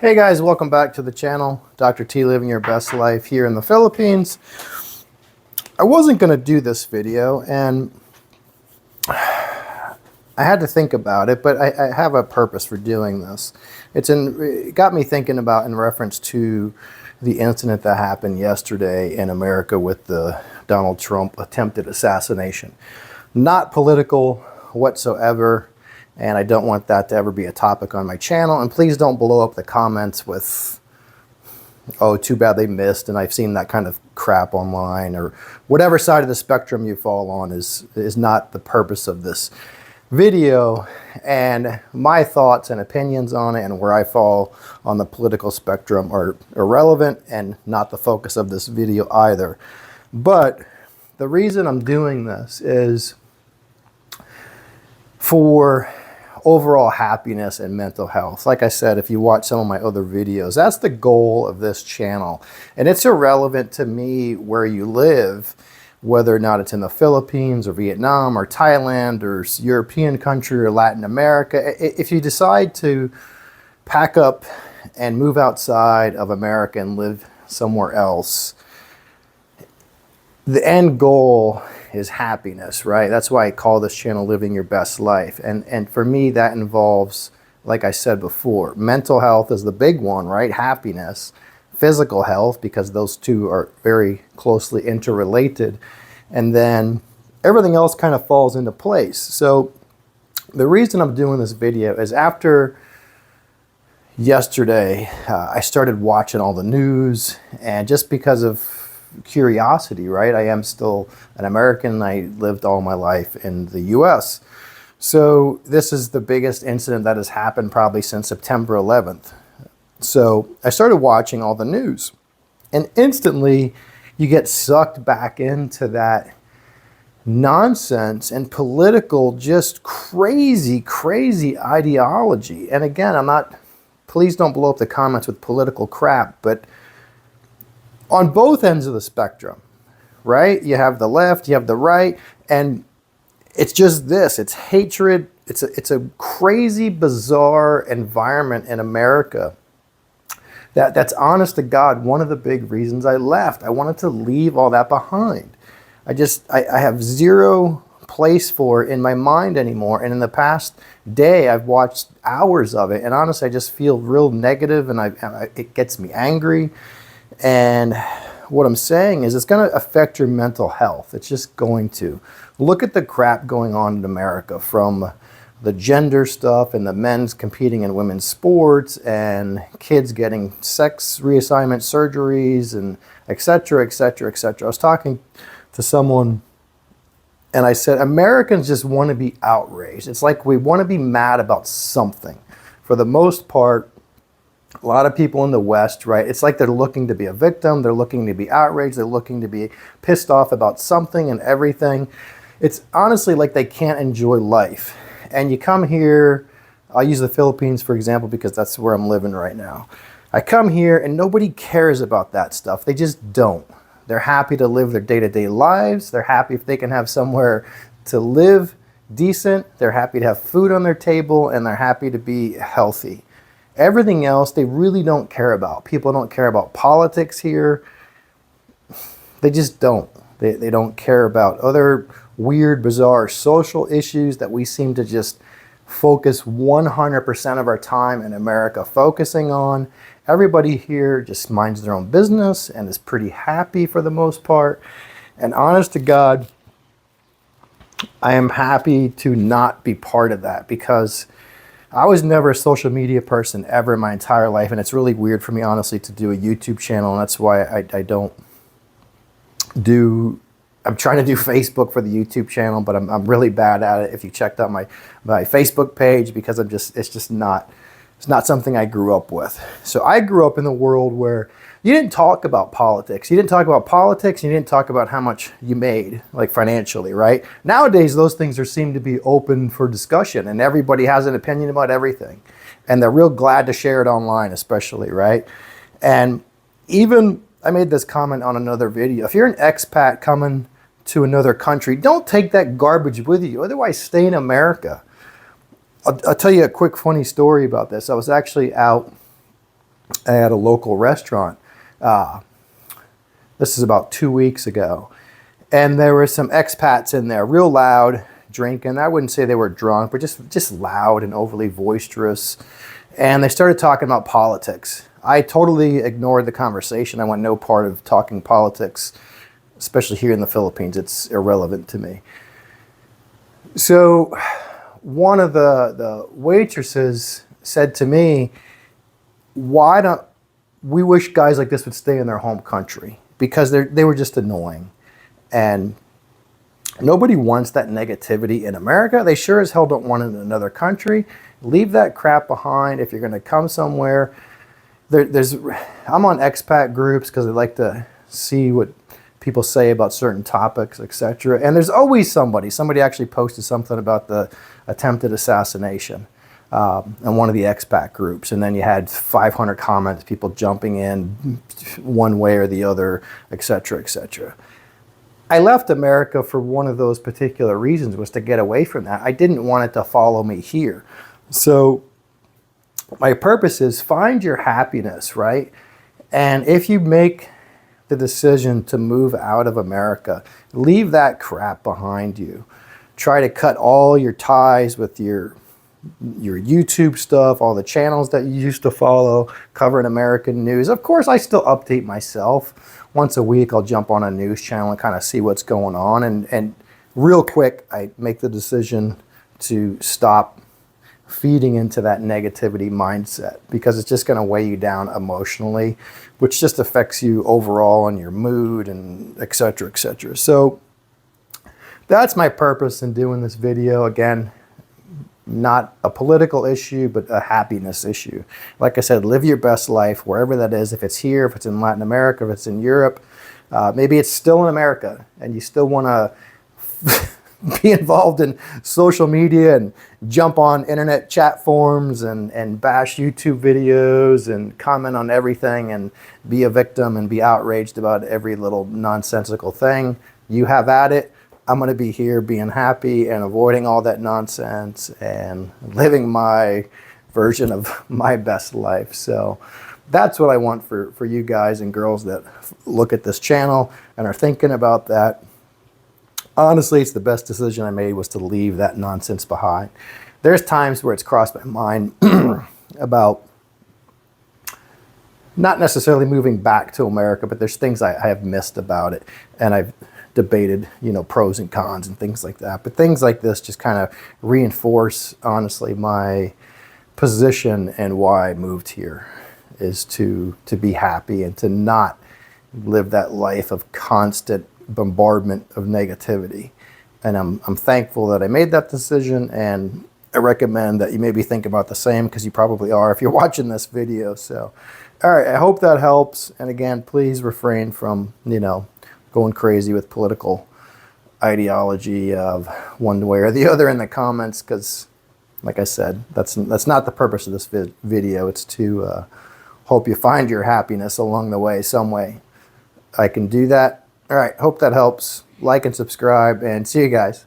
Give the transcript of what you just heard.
Hey guys, welcome back to the channel. Dr. T living your best life here in the Philippines. I wasn't going to do this video and I had to think about it, but I have a purpose for doing this. It got me thinking about in reference to the incident that happened yesterday in America with the Donald Trump attempted assassination. Not political whatsoever. And I don't want that to ever be a topic on my channel. And please don't blow up the comments with, oh, too bad they missed. And I've seen that kind of crap online, or whatever side of the spectrum you fall on is not the purpose of this video. And my thoughts and opinions on it and where I fall on the political spectrum are irrelevant and not the focus of this video either. But the reason I'm doing this is for overall happiness and mental health. Like I said, if you watch some of my other videos, that's the goal of this channel. And it's irrelevant to me where you live, whether or not it's in the Philippines or Vietnam or Thailand or European country or Latin America. If you decide to pack up and move outside of America and live somewhere else, the end goal is happiness, right? That's why I call this channel Living Your Best Life. And for me, that involves, like I said before, mental health is the big one, right? Happiness, physical health, because those two are very closely interrelated. And then everything else kind of falls into place. So the reason I'm doing this video is after yesterday, I started watching all the news, and just because of curiosity, right? I am still an American. I lived all my life in the US. So this is the biggest incident that has happened probably since September 11th. So I started watching all the news, and instantly you get sucked back into that nonsense and political, just crazy ideology. And again, please don't blow up the comments with political crap, but on both ends of the spectrum, right? You have the left, you have the right, and it's just this. It's hatred. It's a crazy, bizarre environment in America that's honest to God, one of the big reasons I left. I wanted to leave all that behind. I have zero place for it in my mind anymore. And in the past day, I've watched hours of it, and honestly, I just feel real negative, and it gets me angry. And what I'm saying is it's going to affect your mental health. It's just going to. Look at the crap going on in America, from the gender stuff and the men's competing in women's sports and kids getting sex reassignment surgeries and et cetera, et cetera, et cetera. I was talking to someone and I said, Americans just want to be outraged. It's like we want to be mad about something. For the most part, a lot of people in the West, right? It's like they're looking to be a victim. They're looking to be outraged. They're looking to be pissed off about something and everything. It's honestly like they can't enjoy life. And you come here, I'll use the Philippines, for example, because that's where I'm living right now. I come here and nobody cares about that stuff. They just don't. They're happy to live their day-to-day lives. They're happy if they can have somewhere to live decent. They're happy to have food on their table, and they're happy to be healthy. Everything else, they really don't care about. People don't care about politics here. They just don't. They don't care about other weird, bizarre social issues that we seem to just focus 100% of our time in America focusing on. Everybody here just minds their own business and is pretty happy for the most part. And honest to God, I am happy to not be part of that, because I was never a social media person ever in my entire life, and it's really weird for me, honestly, to do a YouTube channel, and that's why I don't do. I'm trying to do Facebook for the YouTube channel, but I'm really bad at it. If you checked out my Facebook page, because it's not something I grew up with. So I grew up in the world where you didn't talk about politics. You didn't talk about politics. You didn't talk about how much you made, like financially, right? Nowadays, those things seem to be open for discussion, and everybody has an opinion about everything. And they're real glad to share it online, especially, right? And even, I made this comment on another video. If you're an expat coming to another country, don't take that garbage with you. Otherwise, stay in America. I'll tell you a quick funny story about this. I was actually out at a local restaurant. This is about 2 weeks ago. And there were some expats in there, real loud, drinking. I wouldn't say they were drunk, but just loud and overly boisterous. And they started talking about politics. I totally ignored the conversation. I want no part of talking politics, especially here in the Philippines. It's irrelevant to me. So one of the waitresses said to me, why don't we wish guys like this would stay in their home country, because they were just annoying. And nobody wants that negativity in America. They sure as hell don't want it in another country. Leave that crap behind. If you're going to come somewhere, I'm on expat groups because I like to see what people say about certain topics, etc. And there's always somebody actually posted something about the attempted assassination in one of the expat groups, and then you had 500 comments, people jumping in one way or the other, etc., etc. I left America for one of those particular reasons, was to get away from that. I didn't want it to follow me here. So my purpose is find your happiness, right? And if you make the decision to move out of America, leave that crap behind you. Try to cut all your ties with your YouTube stuff, all the channels that you used to follow, covering American news. Of course, I still update myself. Once a week, I'll jump on a news channel and kind of see what's going on. And real quick, I make the decision to stop feeding into that negativity mindset, because it's just going to weigh you down emotionally, which just affects you overall on your mood and et cetera, et cetera. So that's my purpose in doing this video. Again, not a political issue, but a happiness issue. Like I said, live your best life wherever that is. If it's here, if it's in Latin America, if it's in Europe, maybe it's still in America and you still want to be involved in social media and jump on internet chat forums and bash YouTube videos and comment on everything and be a victim and be outraged about every little nonsensical thing. You have at it. I'm going to be here being happy and avoiding all that nonsense and living my version of my best life. So that's what I want for you guys and girls that look at this channel and are thinking about that. Honestly, it's the best decision I made, was to leave that nonsense behind. There's times where it's crossed my mind about not necessarily moving back to America, but there's things I have missed about it. And I've debated, pros and cons and things like that. But things like this just kind of reinforce, honestly, my position and why I moved here, is to be happy and to not live that life of constant bombardment of negativity. And I'm thankful that I made that decision, and I recommend that you maybe think about the same, because you probably are if you're watching this video. So, all right, I hope that helps. And again, please refrain from, going crazy with political ideology of one way or the other in the comments, because like I said, that's not the purpose of this video. It's to hope you find your happiness along the way, some way. I can do that. All right, hope that helps. Like and subscribe, and see you guys.